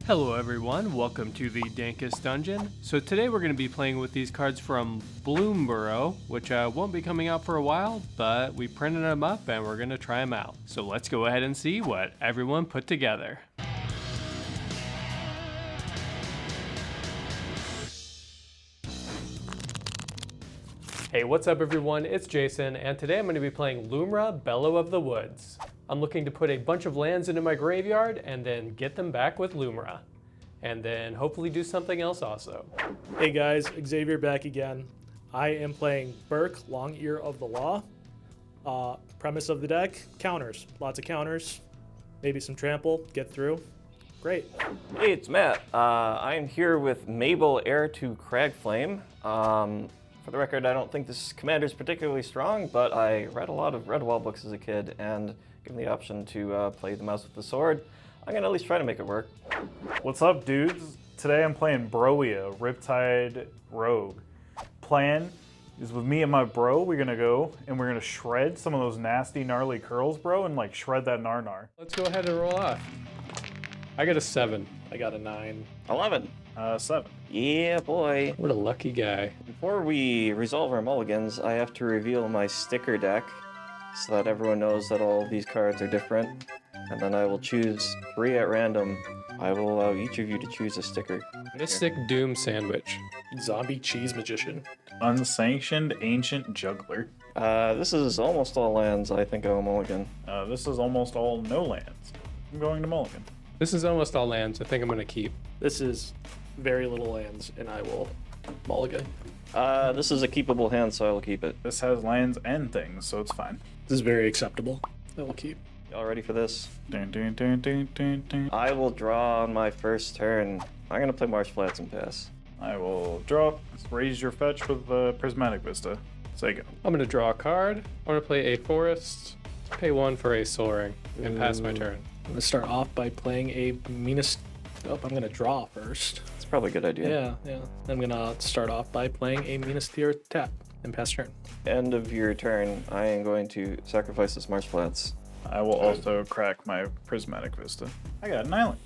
Hello everyone, welcome to the Dankest Dungeon. So today we're going to be playing with these cards from Bloomburrow, which won't be coming out for a while, but we printed them up and we're going to try them out. So let's go ahead and see what everyone put together. Hey, what's up everyone? It's Jason, and today I'm going to be playing Lumra, Bellow of the Woods. I'm looking to put a bunch of lands into my graveyard and then get them back with Lumra. And then hopefully do something else also. Hey guys, Xavier back again. I am playing Byrke, Long Ear of the Law. Premise of the deck, counters. Lots of counters. Maybe some trample, get through. Great. Hey, it's Matt. I'm here with Mabel, Heir to Cragflame. For the record, I don't think this commander is particularly strong, but I read a lot of Redwall books as a kid, and given the option to play the mouse with the sword, I'm gonna at least try to make it work. What's up, dudes? Today I'm playing Rhia, Riptide Rogue. Plan is with me and my bro, we're gonna go and we're gonna shred some of those nasty, gnarly curls, bro, and like shred that nar. Let's go ahead and roll off. I got a 7. I got a 9. 11. 7. Yeah, boy. What a lucky guy. Before we resolve our mulligans, I have to reveal my sticker deck so that everyone knows that all of these cards are different. And then I will choose 3 at random. I will allow each of you to choose a sticker. Mystic Doom Sandwich. Zombie Cheese Magician. Unsanctioned Ancient Juggler. This is almost all lands. I think I'll mulligan. This is almost all no lands. I'm going to mulligan. This is almost all lands. I think I'm going to keep. This is very little lands, and I will mulligan. This is a keepable hand, so I will keep it. This has lands and things, so it's fine. This is very acceptable. I will keep. Y'all ready for this? Dun, dun, dun, dun, dun, dun. I will draw on my first turn. I'm gonna play Marsh Flats and pass. I will drop, raise your fetch with Prismatic Vista. Say go. I'm going to draw a card. I'm going to play a Forest, pay 1 for a Soaring, and pass my turn. I'm going to start off by playing a Meanest... Oh, I'm going to draw first. It's probably a good idea. Yeah. I'm going to start off by playing a Meanest tap and pass turn. End of your turn, I am going to sacrifice this Marsh Flats. I will also crack my Prismatic Vista. I got an island.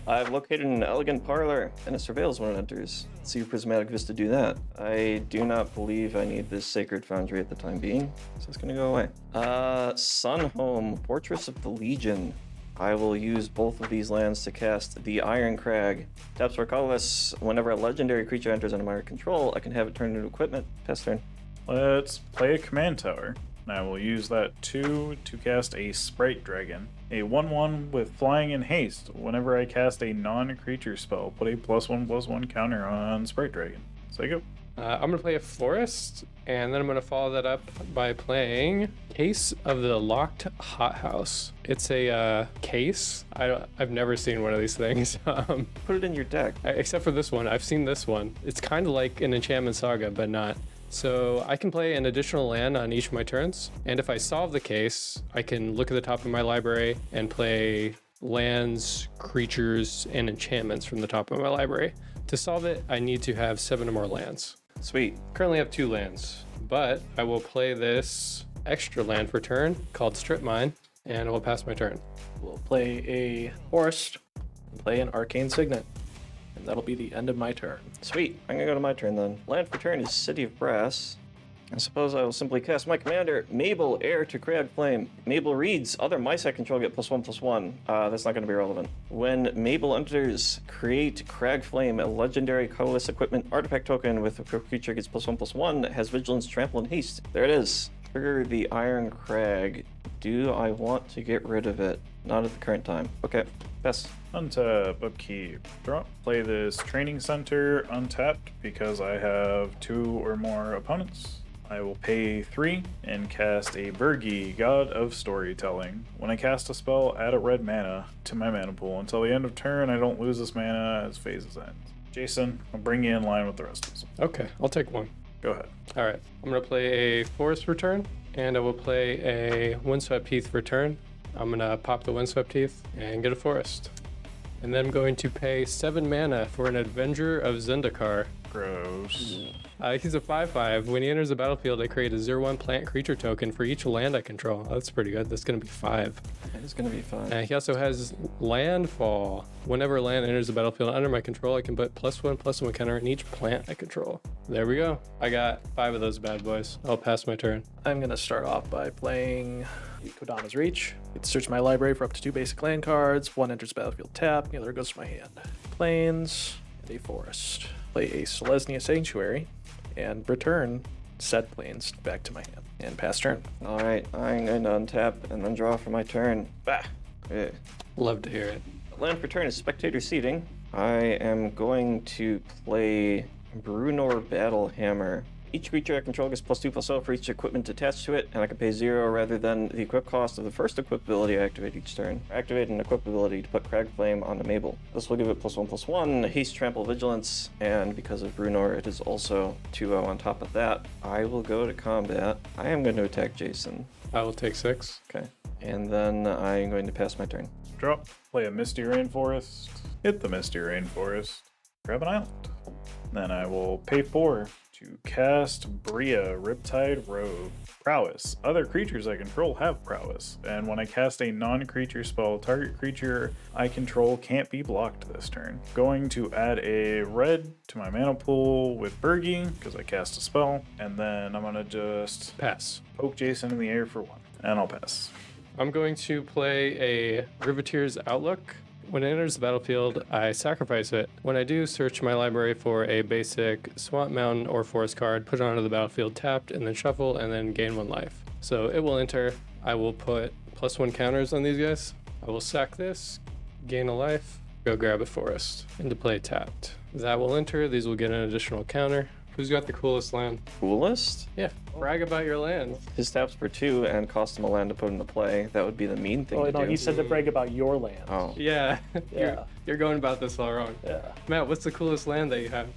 I've located an elegant parlor, and it surveils when it enters. Let's see if Prismatic Vista do that. I do not believe I need this Sacred Foundry at the time being, so it's gonna go away. Sunhome, Fortress of the Legion. I will use both of these lands to cast the Iron Crag. Taps for colorless. Whenever a legendary creature enters under my control, I can have it turned into equipment. Pass turn. Let's play a command tower. And I will use that 2 to cast a Sprite Dragon. A 1/1 with flying and haste. Whenever I cast a non-creature spell, put a +1/+1 counter on Sprite Dragon. So I go. I'm going to play a Forest, and then I'm going to follow that up by playing Case of the Locked Hothouse. It's a case. I've never seen one of these things. Put it in your deck. Except for this one. I've seen this one. It's kind of like an Enchantment Saga, but not. So I can play an additional land on each of my turns, and if I solve the case, I can look at the top of my library and play lands, creatures, and enchantments from the top of my library. To solve it, I need to have 7 or more lands. Sweet. Currently have 2 lands, but I will play this extra land for turn called Strip Mine, and I will pass my turn. We'll play a Forest and play an Arcane Signet. And that'll be the end of my turn. Sweet. I'm gonna go to my turn then. Land for turn is City of Brass. I suppose I will simply cast my commander, Mabel, Heir to Cragflame. Mabel reads, other mice I control get +1/+1. That's not gonna be relevant. When Mabel enters, create Cragflame, a legendary colorless equipment artifact token with a creature gets +1/+1, has vigilance, trample, and haste. There it is. Trigger the Iron Crag. Do I want to get rid of it? Not at the current time. Okay, pass. Untap, upkeep, drop. Play this Training Center untapped because I have 2 or more opponents. I will pay 3 and cast a Byrke, God of Storytelling. When I cast a spell, add a red mana to my mana pool. Until the end of turn, I don't lose this mana as phases end. Jason, I'll bring you in line with the rest of us. Okay, I'll take 1. Go ahead. All right, I'm going to play a Forest for turn, and I will play a Windswept Heath for turn. I'm going to pop the Windswept Heath and get a Forest. And then I'm going to pay 7 mana for an Avenger of Zendikar. Gross. He's a 5/5. When he enters the battlefield, I create a 0/1 plant creature token for each land I control. That's pretty good. That's going to be 5. That is going to be fun. He also has landfall. Whenever a land enters the battlefield under my control, I can put +1/+1 counter on each plant I control. There we go. I got 5 of those bad boys. I'll pass my turn. I'm going to start off by playing Kodama's Reach. I search my library for up to 2 basic land cards. One enters battlefield tap, the other goes to my hand. Plains and a forest. Play a Selesnya Sanctuary and return said plains back to my hand. And pass turn. All right, I'm going to untap and then draw for my turn. Bah. Yeah. Love to hear it. Land for turn is Spectator Seating. I am going to play Brunor Battle Hammer. Each creature I control gets +2/+0 for each equipment attached to it, and I can pay 0 rather than the equip cost of the first equip ability I activate each turn. Activate an equip ability to put Cragflame onto Mabel. This will give it +1/+1, Haste, Trample, Vigilance, and because of Brunor, it is also 2/0 on top of that. I will go to combat. I am going to attack Jason. I will take 6. Okay. And then I'm going to pass my turn. Drop. Play a Misty Rainforest. Hit the Misty Rainforest. Grab an island. Then I will pay 4 to cast Rhia, Riptide Rogue. Prowess. Other creatures I control have prowess, and when I cast a non-creature spell, target creature I control can't be blocked this turn. Going to add a red to my mana pool with Byrke, because I cast a spell, and then I'm going to just Pass. poke Jason in the air for 1, and I'll pass. I'm going to play a Riveteer's Outlook. When it enters the battlefield, I sacrifice it. When I do, search my library for a basic Swamp, Mountain, or Forest card, put it onto the battlefield tapped, and then shuffle, and then gain 1 life. So it will enter. I will put +1 counters on these guys. I will sack this, gain a life, go grab a forest, into play tapped. That will enter. These will get an additional counter. Who's got the coolest land? Coolest? Yeah, brag about your land. His taps for 2 and cost him a land to put into play. That would be the mean thing Oh, to no, do. he said to brag about your land. Oh. Yeah, Yeah. you're going about this all wrong. Yeah. Matt, what's the coolest land that you have?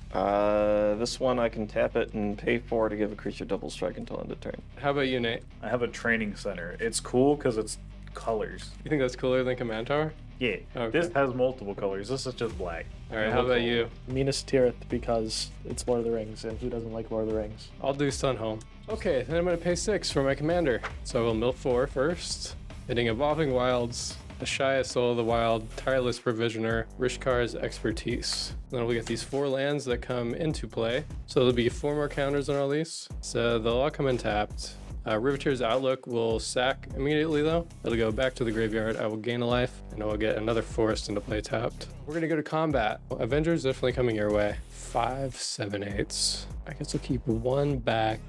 This one I can tap it and pay 4 to give a creature double strike until end of turn. How about you, Nate? I have a training center. It's cool because it's colors. You think that's cooler than Command Tower? Yeah, Okay. this has multiple colors. This is just black. All right, how about you? Minas Tirith because it's Lord of the Rings, and who doesn't like Lord of the Rings? I'll do Sunhome. Okay, then I'm going to pay 6 for my commander. So I will mill 4 first, hitting Evolving Wilds, Ashaya Soul of the Wild, Tireless Provisioner, Rishkar's Expertise. Then we'll get these 4 lands that come into play. So there'll be 4 more counters on all these. So they'll all come in tapped. Riveteer's Outlook will sack immediately though. It'll go back to the graveyard. I will gain a life, and I will get another forest into play tapped. We're gonna go to combat. Avengers definitely coming your way. 5, 7, 8s. I guess we'll keep 1 back.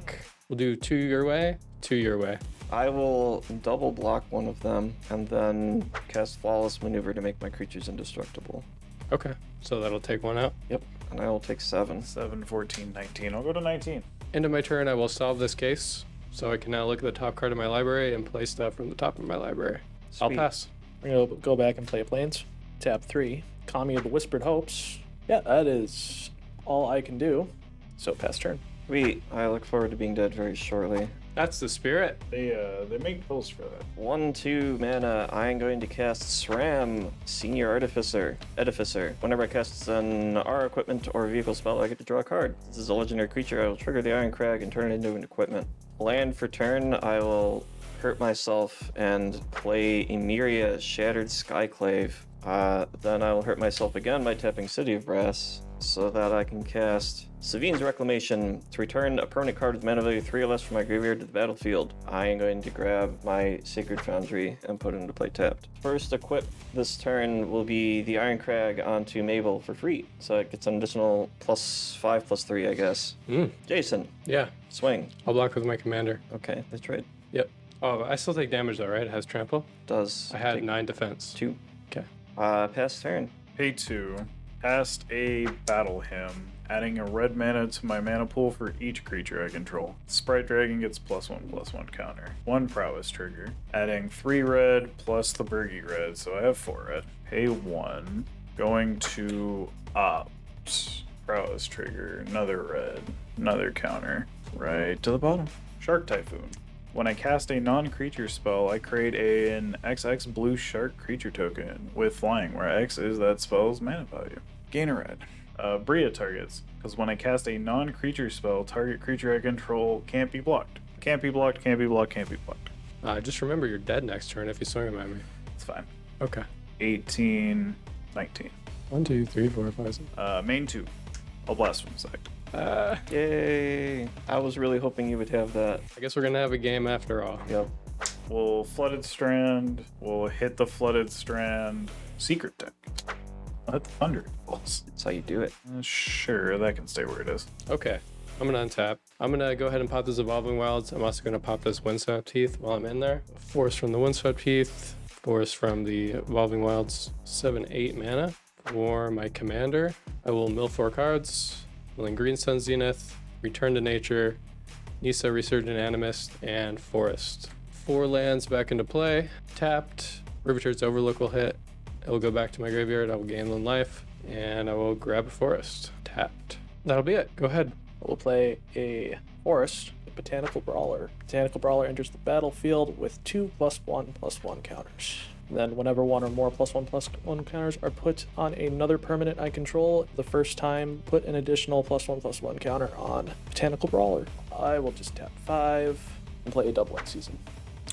We'll do 2 your way, 2 your way. I will double block one of them and then cast Flawless Maneuver to make my creatures indestructible. Okay, so that'll take 1 out. Yep, and I will take 7. 7, 14, 19. I'll go to 19. End of my turn, I will solve this case. So I can now look at the top card of my library and play stuff from the top of my library. I'll Sweet. pass. We're going to go back and play Plains. Tap 3. Kami of the Whispered Hopes. Yeah, that is all I can do. So pass turn. Sweet, I look forward to being dead very shortly. That's the spirit. They make pills for that. 1/2 mana, I am going to cast SRAM, Senior Edificer. Whenever I cast an R equipment or vehicle spell, I get to draw a card. This is a legendary creature. I will trigger the Iron Crag and turn it into an equipment. Land for turn, I will hurt myself and play Emeria, Shattered Skyclave. Then I will hurt myself again by tapping City of Brass, so that I can cast Savine's Reclamation to return a permanent card with mana value 3 or less from my graveyard to the battlefield. I am going to grab my Sacred Foundry and put it into play tapped. First equip this turn will be the Iron Crag onto Mabel for free, so it gets an additional +5/+3, I guess. Jason, Yeah, swing. I'll block with my commander. Okay, that's right. Yep. Oh, I still take damage though, right? It has trample. Does I had take 9 defense. 2. Okay. Pass turn. Pay 2. Cast a Battle Hymn, adding a red mana to my mana pool for each creature I control. Sprite Dragon gets +1/+1 counter. 1 Prowess trigger, adding 3 red plus the Byrke red, so I have 4 red. Pay 1. Going to Ops. Prowess trigger, another red, another counter. Right to the bottom. Shark Typhoon. When I cast a non-creature spell, I create an XX blue shark creature token with flying, where X is that spell's mana value. Gain a red. Rhia targets, because when I cast a non-creature spell, target creature I control can't be blocked. Can't be blocked, can't be blocked, can't be blocked. Just remember you're dead next turn if you swing them at me. It's fine. Okay. 18, 19. 1, 2, 3, 4, 5, 6. Main 2. I'll blast from the side. Yay! I was really hoping you would have that. I guess we're gonna have a game after all. Yep. We'll Flooded Strand. We'll hit the Flooded Strand. Secret deck. I'll hit the Thunder Balls. That's how you do it. Sure, that can stay where it is. Okay. I'm gonna untap. I'm gonna go ahead and pop this Evolving Wilds. I'm also gonna pop this Windswept Heath while I'm in there. Force from the Windswept Heath. Force from the Evolving Wilds. 7, 8 mana for my commander. I will mill 4 cards. Milling Green Sun Zenith, Return to Nature, Nissa Resurgent Animist, and Forest. 4 lands back into play. Tapped. Rivetur's Overlook will hit. It will go back to my graveyard. I will gain 1 life, and I will grab a Forest. Tapped. That'll be it. Go ahead. We'll play a Forest, a Botanical Brawler. Botanical Brawler enters the battlefield with 2 +1/+1 counters. Then whenever 1 or more +1/+1 counters are put on another permanent I control, the first time put an additional +1/+1 counter on Botanical Brawler. I will just tap 5 and play a Doubling Season.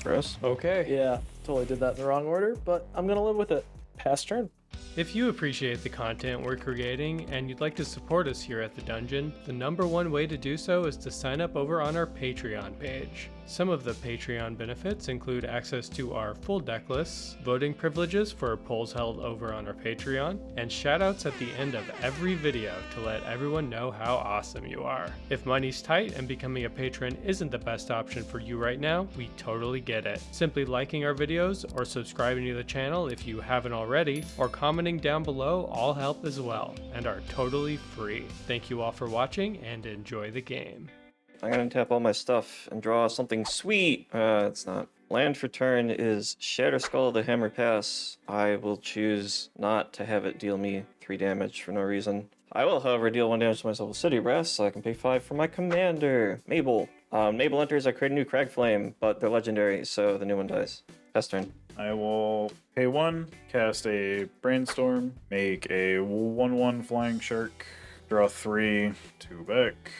Gross. Okay. Yeah, totally did that in the wrong order, but I'm gonna live with it. Pass turn. If you appreciate the content we're creating and you'd like to support us here at the Dungeon, the #1 way to do so is to sign up over on our Patreon page. Some of the Patreon benefits include access to our full deck lists, voting privileges for polls held over on our Patreon, and shoutouts at the end of every video to let everyone know how awesome you are. If money's tight and becoming a patron isn't the best option for you right now, we totally get it. Simply liking our videos or subscribing to the channel if you haven't already, or commenting down below all help as well, and are totally free. Thank you all for watching and enjoy the game. I'm gonna tap all my stuff and draw something sweet. It's not. Land for turn is Shatter Skull of the Hammer Pass. I will choose not to have it deal me 3 damage for no reason. I will, however, deal 1 damage to myself with City Brass, so I can pay 5 for my commander, Mabel. Mabel enters, I create a new Cragflame, but they're legendary, so the new one dies. Pass turn. I will pay 1, cast a Brainstorm, make a 1/1 Flying Shark, draw 3, 2 back,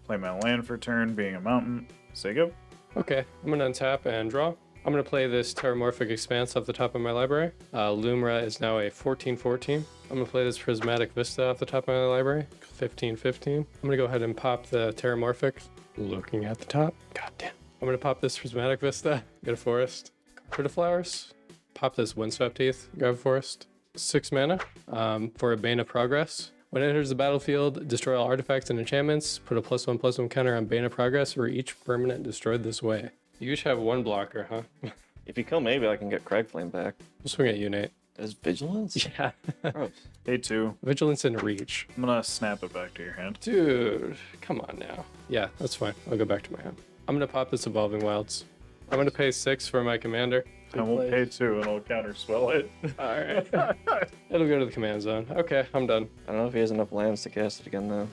play my land for turn, being a mountain. Say go. Okay, I'm gonna untap and draw. I'm gonna play this Terramorphic Expanse off the top of my library. Lumra is now a 14/14. I'm gonna play this Prismatic Vista off the top of my library, 15/15. I'm gonna go ahead and pop the Terramorphic, looking at the top. God damn. I'm gonna pop this Prismatic Vista, get a Forest, Carpet of Flowers, pop this Windswept Heath, grab a Forest. 6 mana for a Bane of Progress. When it enters the battlefield, destroy all artifacts and enchantments. Put a +1/+1 counter on Bane of Progress for each permanent destroyed this way. You each have 1 blocker, huh? If you kill Mabel, I can get Cragflame back. We'll swing at you, Nate. Does Vigilance? Yeah. Gross. Pay 2. Vigilance and Reach. I'm gonna snap it back to your hand. Dude, come on now. Yeah, that's fine. I'll go back to my hand. I'm gonna pop this Evolving Wilds. I'm gonna pay 6 for my commander. And we'll pay 2 and I'll counter spell it. Alright. It'll go to the command zone. Okay, I'm done. I don't know if he has enough lands to cast it again, though.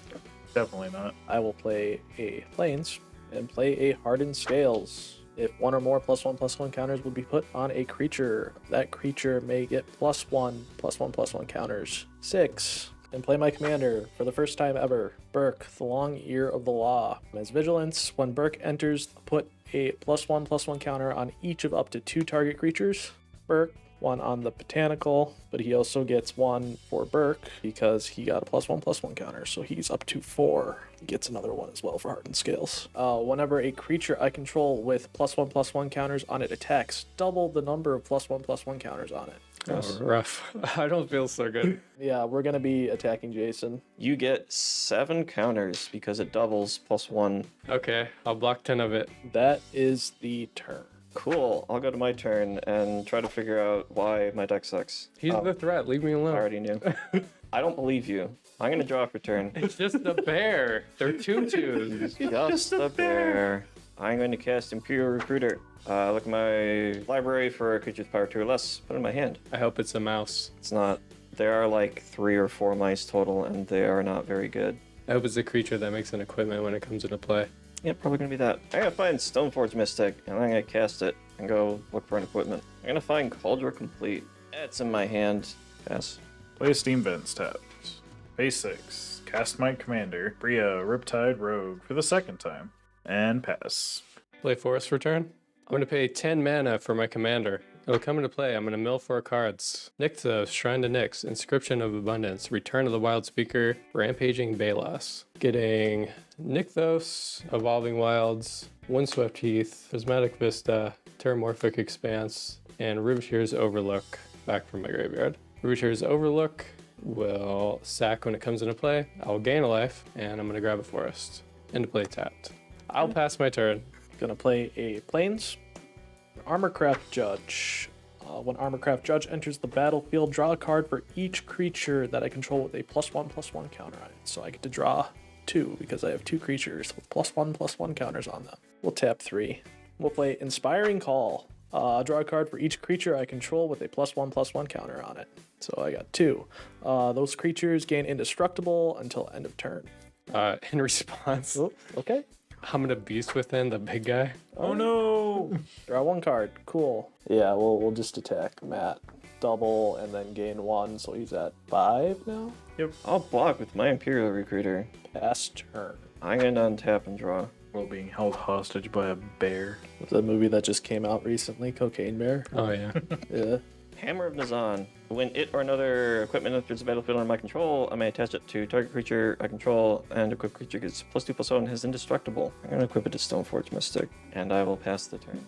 Definitely not. I will play a Plains and play a Hardened Scales. If 1 or more +1/+1 counters would be put on a creature, that creature may get +1/+1 counters. 6. And play my commander for the first time ever, Byrke, the Long Ear of the Law. As Vigilance, when Byrke enters, put a +1/+1 counter on each of up to 2 target creatures. Byrke, 1 on the Botanical, but he also gets 1 for Byrke because he got a +1/+1 counter, so he's up to 4. He gets another 1 as well for Hardened Scales. Whenever a creature I control with +1/+1 counters on it attacks, double the number of +1/+1 counters on it. Oh, rough. I don't feel so good. Yeah, we're gonna be attacking Jason. You get 7 counters because it doubles +1. Okay, I'll block 10 of it. That is the turn. Cool. I'll go to my turn and try to figure out why my deck sucks. He's the threat. Leave me I alone. already knew. I don't believe you. I'm gonna draw for turn. It's just a bear. They're 2/2s. Just a bear. I'm going to cast Imperial Recruiter. Look at my library for a creature's power 2 or less. Put it in my hand. I hope it's a mouse. It's not. There are like 3 or 4 mice total, and they are not very good. I hope it's a creature that makes an equipment when it comes into play. Yeah, probably gonna be that. I'm gonna find Stoneforge Mystic, and I'm gonna cast it and go look for an equipment. I'm gonna find Cauldron Complete. It's in my hand. Pass. Play Steam Vents tapped. Phase 6. Cast my commander, Rhia, Riptide Rogue, for the second time. And pass. Play Forest for turn. I'm going to pay 10 mana for my commander. It'll come into play. I'm going to mill 4 cards. Nykthos, Shrine to Nyx, Inscription of Abundance, Return of the Wild Speaker, Rampaging Balos. Getting Nykthos, Evolving Wilds, Windswept Heath, Prismatic Vista, Terramorphic Expanse, and Riveteer's Overlook back from my graveyard. Riveteer's Overlook will sack when it comes into play. I'll gain a life, and I'm going to grab a forest. Into play tapped. I'll pass my turn. Gonna play a Plains. Armorcraft Judge. When Armorcraft Judge enters the battlefield, draw a card for each creature that I control with a +1/+1 counter on it. So I get to draw 2 because I have 2 creatures with +1/+1 counters on them. We'll tap 3. We'll play Inspiring Call. Draw a card for each creature I control with a +1/+1 counter on it. So I got 2. Those creatures gain indestructible until end of turn. In response, Oh, okay. I'm going to Beast Within the big guy. Oh no! Draw 1 card. Cool. Yeah, we'll just attack Matt. Double and then gain 1, so he's at 5 now. Yep. I'll block with my Imperial Recruiter. Pass turn. I'm going to untap and draw. While being held hostage by a bear. It's a movie that just came out recently, Cocaine Bear. Oh, yeah. Yeah. Hammer of Nazan. When it or another equipment enters the battlefield under my control, I may attach it to target creature I control, and equipped creature gets +2/+1 and is indestructible. I'm going to equip it to Stoneforge Mystic, and I will pass the turn.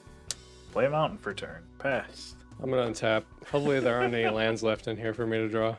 Play a mountain for turn. Pass. I'm going to untap. Hopefully there aren't any lands left in here for me to draw.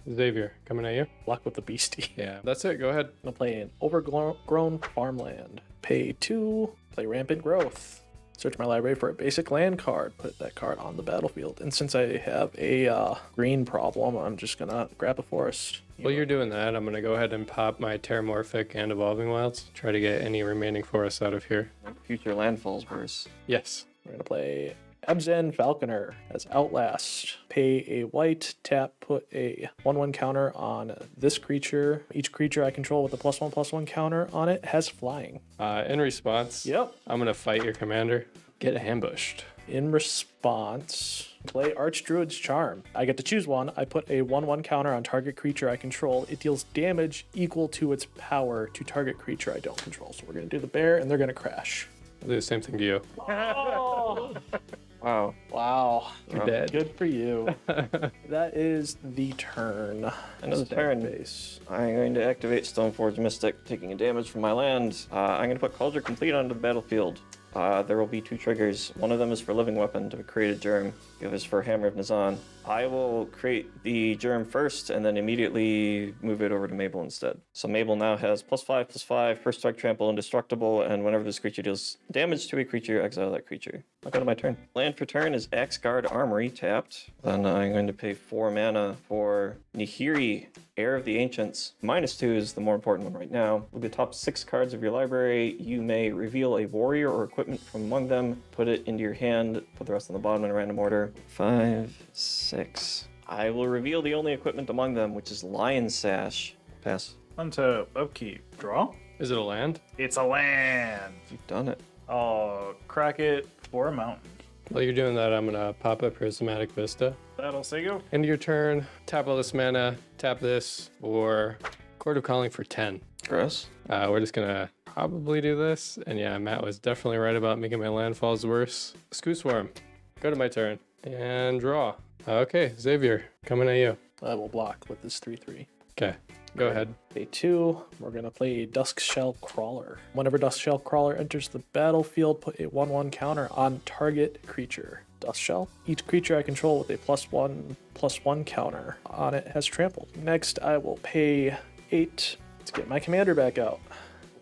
Xavier, coming at you. Block with the beastie. Yeah, that's it. Go ahead. I'm gonna play an overgrown farmland. Pay 2. Play Rampant Growth. Search my library for a basic land card. Put that card on the battlefield. And since I have a green problem, I'm just gonna grab a forest. While you're doing that, I'm going to go ahead and pop my Terramorphic and Evolving Wilds. Try to get any remaining forests out of here. Future landfalls verse. Yes. We're gonna play Ebzen Falconer as Outlast. Pay a white, tap, put a 1/1 counter on this creature. Each creature I control with a +1/+1 counter on it has flying. In response, Yep. I'm going to fight your commander. Get ambushed. In response, play Archdruid's Charm. I get to choose one. I put a 1/1 counter on target creature I control. It deals damage equal to its power to target creature I don't control. So we're going to do the bear, and they're going to crash. I'll do the same thing to you. Oh! Wow. Wow. You're dead. Good for you. That is the turn. End of the Stack turn. base. I'm going to activate Stoneforge Mystic, taking a damage from my land. I'm going to put Cauldron Complete onto the battlefield. There will be 2 triggers. One of them is for Living Weapon to create a germ. The other is for Hammer of Nazan. I will create the germ first and then immediately move it over to Mabel instead. So Mabel now has +5/+5, first strike, trample, indestructible, and whenever this creature deals damage to a creature, exile that creature. I'll go to my turn. Land for turn is Axguard Armory tapped. Then I'm going to pay 4 mana for Nihiri, Heir of the Ancients. -2 is the more important one right now. With the top 6 cards of your library, you may reveal a warrior or equipment from among them, put it into your hand, put the rest on the bottom in a random order. 5, 6. I will reveal the only equipment among them, which is Lion Sash. Pass. Untap, upkeep, draw. Is it a land? It's a land. You've done it. I'll crack it for a mountain. While you're doing that, I'm going to pop up Prismatic Vista. That'll say go. End of your turn, tap all this mana, tap this, or Court of Calling for 10. Gross. We're just going to probably do this. And yeah, Matt was definitely right about making my landfalls worse. Scoo Swarm. Go to my turn. And draw. Okay, Xavier, coming at you. I will block with this 3/3. Okay, go ahead. Pay 2. We're going to play Duskshell Crawler. Whenever Duskshell Crawler enters the battlefield, put a 1/1 counter on target creature. Duskshell. Each creature I control with a +1/+1 counter on it has trampled. Next, I will pay 8 to get my commander back out.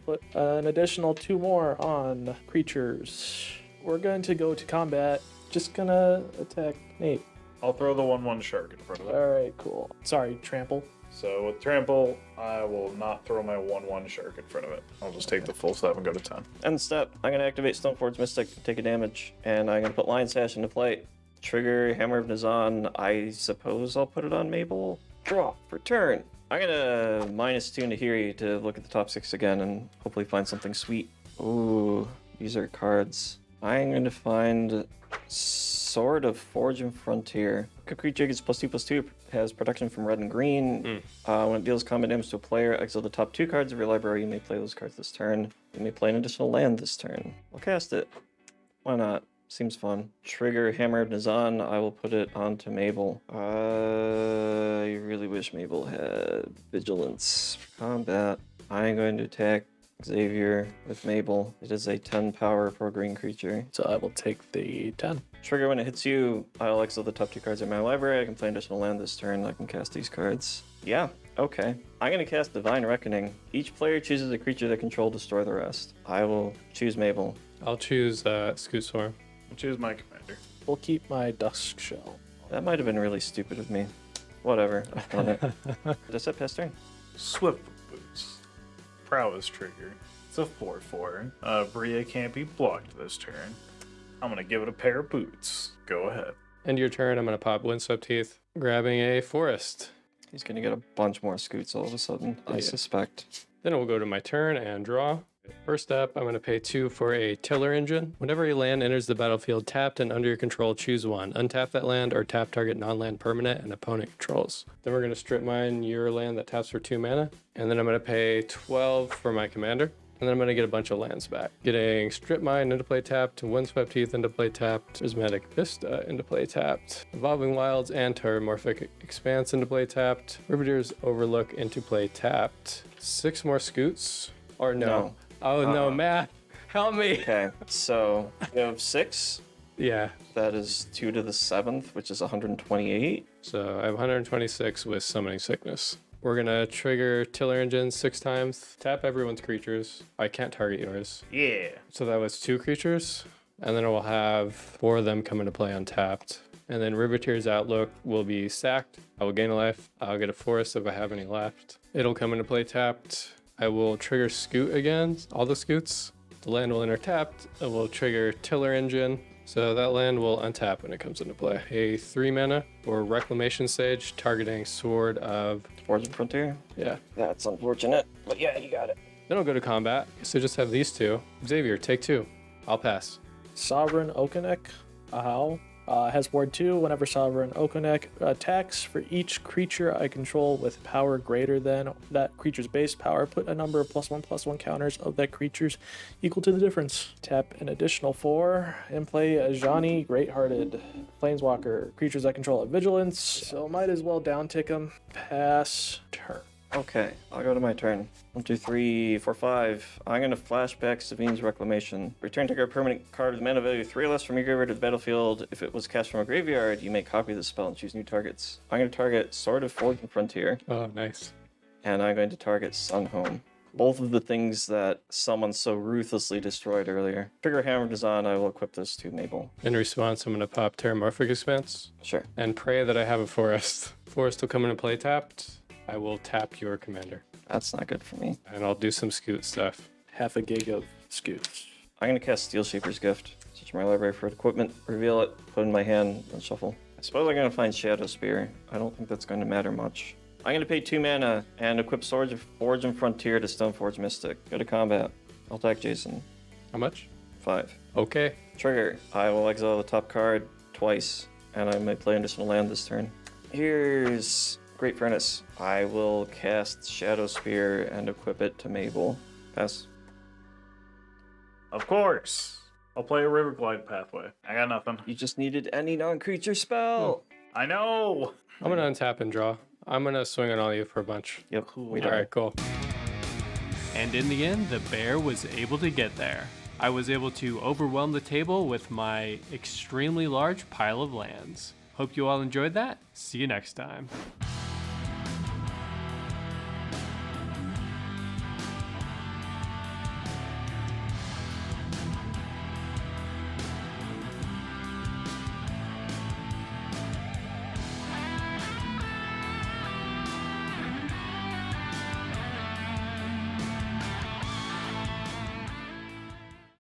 Put an additional 2 more on creatures. We're going to go to combat. Just gonna attack Nate. I'll throw the 1/1 shark in front of it. Alright, cool. Sorry, trample. So with trample, I will not throw my 1/1 shark in front of it. I'll just take the full step and go to 10. End step. I'm going to activate Stoneforge Mystic, take a damage, and I'm going to put Lion Sash into play. Trigger Hammer of Nazan. I suppose I'll put it on Mabel. Draw for turn. I'm going to -2 Nihiri to look at the top 6 again and hopefully find something sweet. Ooh, these are cards. I'm going to find Sword of Forge and Frontier. A creature gets +2/+2, has protection from red and green. When it deals combat damage to a player, exile the top 2 cards of your library. You may play those cards this turn. You may play an additional land this turn. I'll cast it. Why not? Seems fun. Trigger Hammer of Nazan. I will put it onto Mabel. I really wish Mabel had Vigilance for combat. I'm going to attack Xavier with Mabel. It is a 10 power pro green creature. So I will take the 10. Trigger when it hits you. I'll exile the top 2 cards in my library. I can play an additional land this turn. I can cast these cards. Yeah, okay. I'm going to cast Divine Reckoning. Each player chooses a creature they control, destroy the rest. I will choose Mabel. I'll choose Scoot Swarm. I'll choose my commander. We'll keep my Dusk Shell. That might have been really stupid of me. Whatever. I've done it. Did I set past turn? Swift Boots. Prowess trigger. It's a 4/4. Rhia can't be blocked this turn. I'm going to give it a pair of boots. Go ahead. End your turn, I'm going to pop Windswept Heath, grabbing a Forest. He's going to get a bunch more scoots all of a sudden, I suspect. Then we'll go to my turn and draw. First up, I'm going to pay 2 for a Tiller Engine. Whenever a land enters the battlefield tapped and under your control, choose one. Untap that land or tap target non-land permanent and opponent controls. Then we're going to strip mine your land that taps for 2 mana. And then I'm going to pay 12 for my commander. And then I'm going to get a bunch of lands back. Getting Strip Mine into play tapped, Windswept Heath into play tapped, Prismatic Vista into play tapped, Evolving Wilds and Terramorphic Expanse into play tapped, Riveteer's Overlook into play tapped. 6 more Scoots. Or no. Oh no, math. Help me. Okay, so we have 6. Yeah. That is 2 to the 7th, which is 128. So I have 126 with Summoning Sickness. We're gonna trigger Tiller Engine 6 times, tap everyone's creatures. I can't target yours. Yeah. So that was 2 creatures, and then we'll have 4 of them come into play untapped. And then Riveteer's Outlook will be sacked. I will gain a life. I'll get a Forest if I have any left. It'll come into play tapped. I will trigger Scoot again, all the Scoots. The land will enter tapped. It will trigger Tiller Engine. So that land will untap when it comes into play. A 3 mana for Reclamation Sage, targeting Sword of... Forge and Frontier? Yeah. That's unfortunate, but yeah, you got it. Then I'll go to combat. So just have these 2. Xavier, take 2. I'll pass. Sovereign Okonek, Ahau, has ward 2. Whenever Sovereign Okonek attacks, for each creature I control with power greater than that creature's base power, put a number of +1/+1 counters of that creature's equal to the difference. Tap an additional 4 and play Ajani Greathearted. Planeswalker. Creatures I control have vigilance, so might as well downtick them. Pass turn. Okay, I'll go to my turn. 1, 2, 3, 4, 5. I'm going to flashback Savine's Reclamation. Return target permanent card with mana value 3 or less from your graveyard to the battlefield. If it was cast from a graveyard, you may copy the spell and choose new targets. I'm going to target Sword of Forge and Frontier. Oh, nice. And I'm going to target Sunhome. Both of the things that someone so ruthlessly destroyed earlier. Trigger Hammer Design, I will equip this to Mabel. In response, I'm going to pop Terramorphic Expanse. Sure. And pray that I have a Forest. Forest will come into play tapped. I will tap your commander. That's not good for me. And I'll do some Scoot stuff. Half a gig of Scoots. I'm going to cast Steel Shaper's Gift. Search my library for equipment, reveal it, put it in my hand, and shuffle. I suppose I'm going to find Shadow Spear. I don't think that's going to matter much. I'm going to pay 2 mana and equip Swords of Forge and Frontier to Stoneforge Mystic. Go to combat. I'll attack Jason. How much? 5. Okay. Trigger. I will exile the top card twice, and I may play additional land this turn. Here's Great Furnace. I will cast Shadow Spear and equip it to Mabel. Pass. Of course. I'll play a Riverglide Pathway. I got nothing. You just needed any non-creature spell. I know. I'm going to untap and draw. I'm going to swing on all you for a bunch. Yep. Cool. All right, cool. And in the end, the bear was able to get there. I was able to overwhelm the table with my extremely large pile of lands. Hope you all enjoyed that. See you next time.